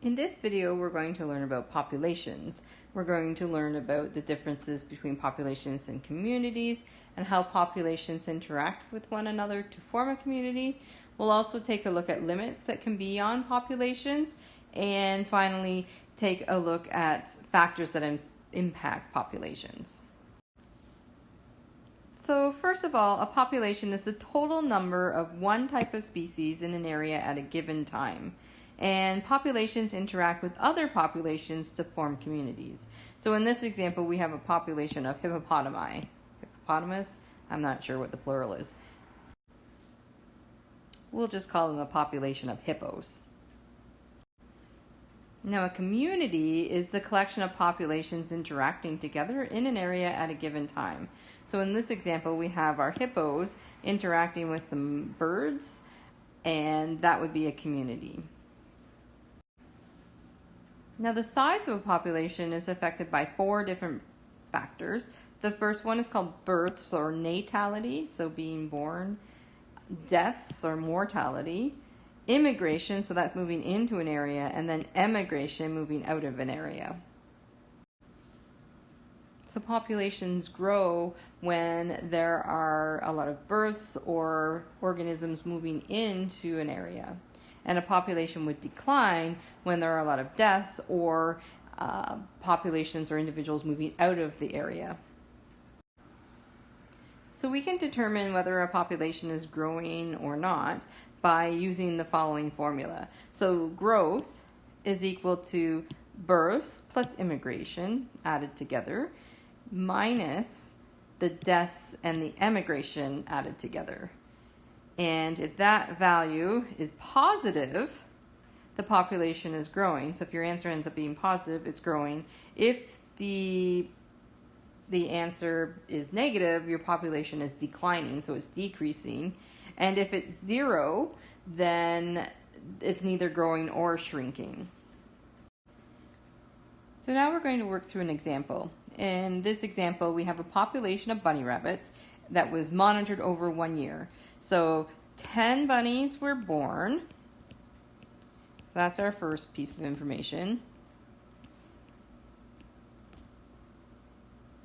In this video, we're going to learn about populations. We're going to learn about the differences between populations and communities and how populations interact with one another to form a community. We'll also take a look at limits that can be on populations, and finally take a look at factors that impact populations. So first of all, a population is the total number of one type of species in an area at a given time. And populations interact with other populations to form communities. So in this example, we have a population of hippopotami. Hippopotamus? I'm not sure what the plural is. We'll just call them a population of hippos. Now, a community is the collection of populations interacting together in an area at a given time. So in this example, we have our hippos interacting with some birds, and that would be a community. Now, the size of a population is affected by 4 different factors. The first one is called births or natality, so being born, deaths or mortality, immigration, so that's moving into an area, and then emigration, moving out of an area. So populations grow when there are a lot of births or organisms moving into an area. And a population would decline when there are a lot of deaths or populations or individuals moving out of the area. So we can determine whether a population is growing or not by using the following formula. So growth is equal to births plus immigration added together minus the deaths and the emigration added together. And if that value is positive, the population is growing. So if your answer ends up being positive, it's growing. If the answer is negative, your population is declining, so it's decreasing. And if it's 0, then it's neither growing or shrinking. So now we're going to work through an example. In this example, we have a population of bunny rabbits that was monitored over 1 year. So 10 bunnies were born. So that's our first piece of information.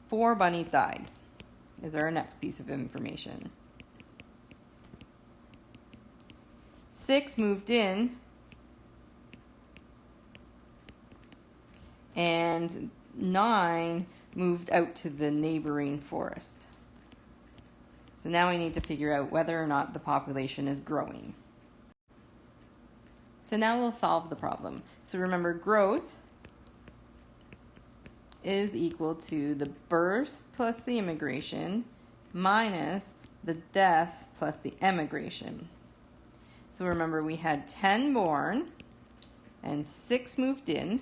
4 bunnies died is our next piece of information. 6 moved in, and 9 moved out to the neighboring forest. So now we need to figure out whether or not the population is growing. So now we'll solve the problem. So remember, growth is equal to the births plus the immigration minus the deaths plus the emigration. So remember, we had 10 born and 6 moved in. And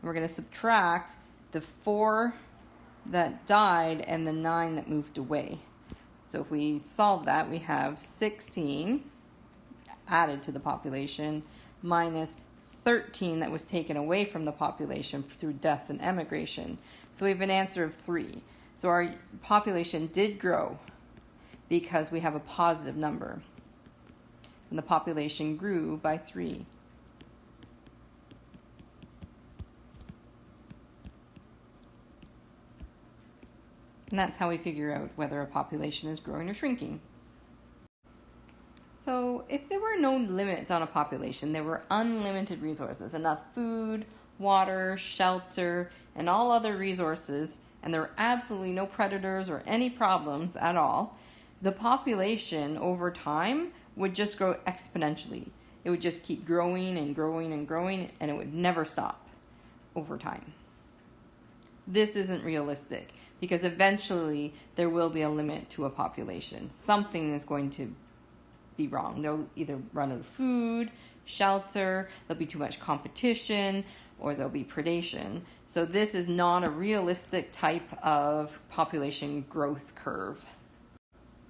we're going to subtract the 4 that died and the 9 that moved away. So if we solve that, we have 16 added to the population minus 13 that was taken away from the population through deaths and emigration. So we have an answer of 3. So our population did grow because we have a positive number. And the population grew by 3. And that's how we figure out whether a population is growing or shrinking. So if there were no limits on a population, there were unlimited resources, enough food, water, shelter, and all other resources, and there were absolutely no predators or any problems at all, the population over time would just grow exponentially. It would just keep growing and growing and growing, and it would never stop over time. This isn't realistic because eventually there will be a limit to a population. Something is going to be wrong. They'll either run out of food, shelter, there'll be too much competition, or there'll be predation. So this is not a realistic type of population growth curve.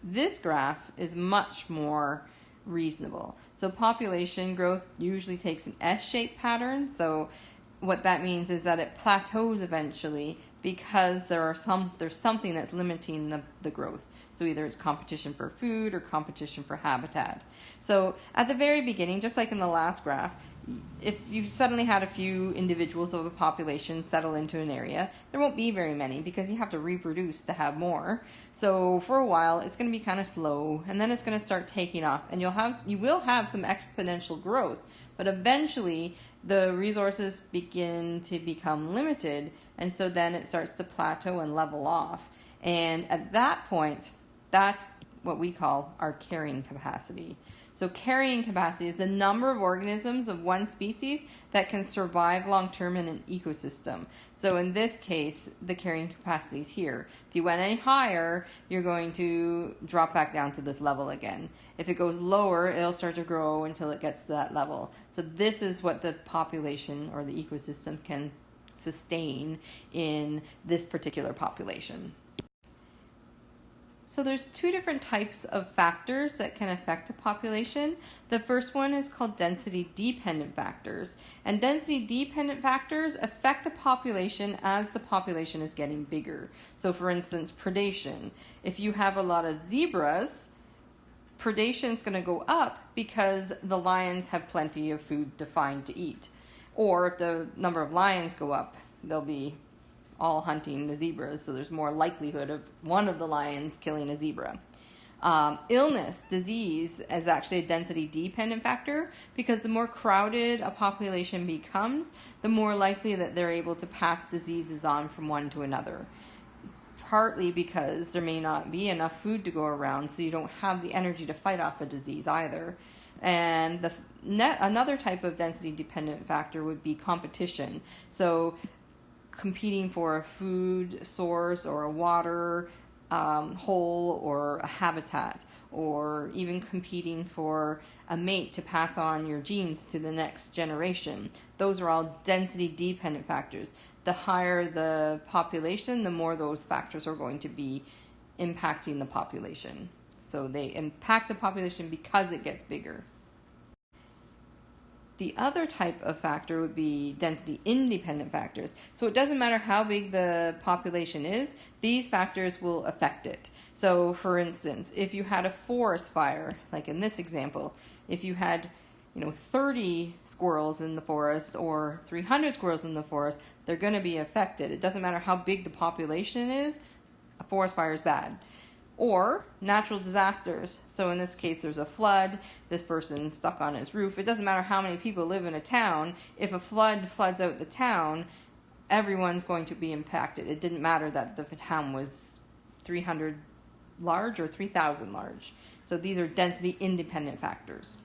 This graph is much more reasonable. So population growth usually takes an S-shaped pattern. So what that means is that it plateaus eventually because there's something that's limiting the growth. So either it's competition for food or competition for habitat. So at the very beginning, just like in the last graph, if you suddenly had a few individuals of a population settle into an area, there won't be very many because you have to reproduce to have more. So for a while, it's going to be kind of slow, and then it's going to start taking off, and you will have some exponential growth, but eventually the resources begin to become limited, and so then it starts to plateau and level off. And at that point, that's what we call our carrying capacity. So carrying capacity is the number of organisms of one species that can survive long-term in an ecosystem. So in this case, the carrying capacity is here. If you went any higher, you're going to drop back down to this level again. If it goes lower, it'll start to grow until it gets to that level. So this is what the population or the ecosystem can sustain in this particular population. So there's two different types of factors that can affect a population. The first one is called density-dependent factors. And density-dependent factors affect a population as the population is getting bigger. So for instance, predation. If you have a lot of zebras, predation is going to go up because the lions have plenty of food to find to eat. Or if the number of lions go up, they'll be all hunting the zebras, so there's more likelihood of one of the lions killing a zebra. Illness, disease, is actually a density-dependent factor because the more crowded a population becomes, the more likely that they're able to pass diseases on from one to another. Partly because there may not be enough food to go around, so you don't have the energy to fight off a disease either. And another type of density-dependent factor would be competition. So competing for a food source or a water hole or a habitat, or even competing for a mate to pass on your genes to the next generation. Those are all density-dependent factors. The higher the population, the more those factors are going to be impacting the population. So they impact the population because it gets bigger. The other type of factor would be density-independent factors. So it doesn't matter how big the population is, these factors will affect it. So for instance, if you had a forest fire, like in this example, if you had 30 squirrels in the forest or 300 squirrels in the forest, they're going to be affected. It doesn't matter how big the population is, a forest fire is bad. Or natural disasters. So in this case, there's a flood. This person's stuck on his roof. It doesn't matter how many people live in a town. If a flood floods out the town, everyone's going to be impacted. It didn't matter that the town was 300 large or 3,000 large. So these are density-independent factors.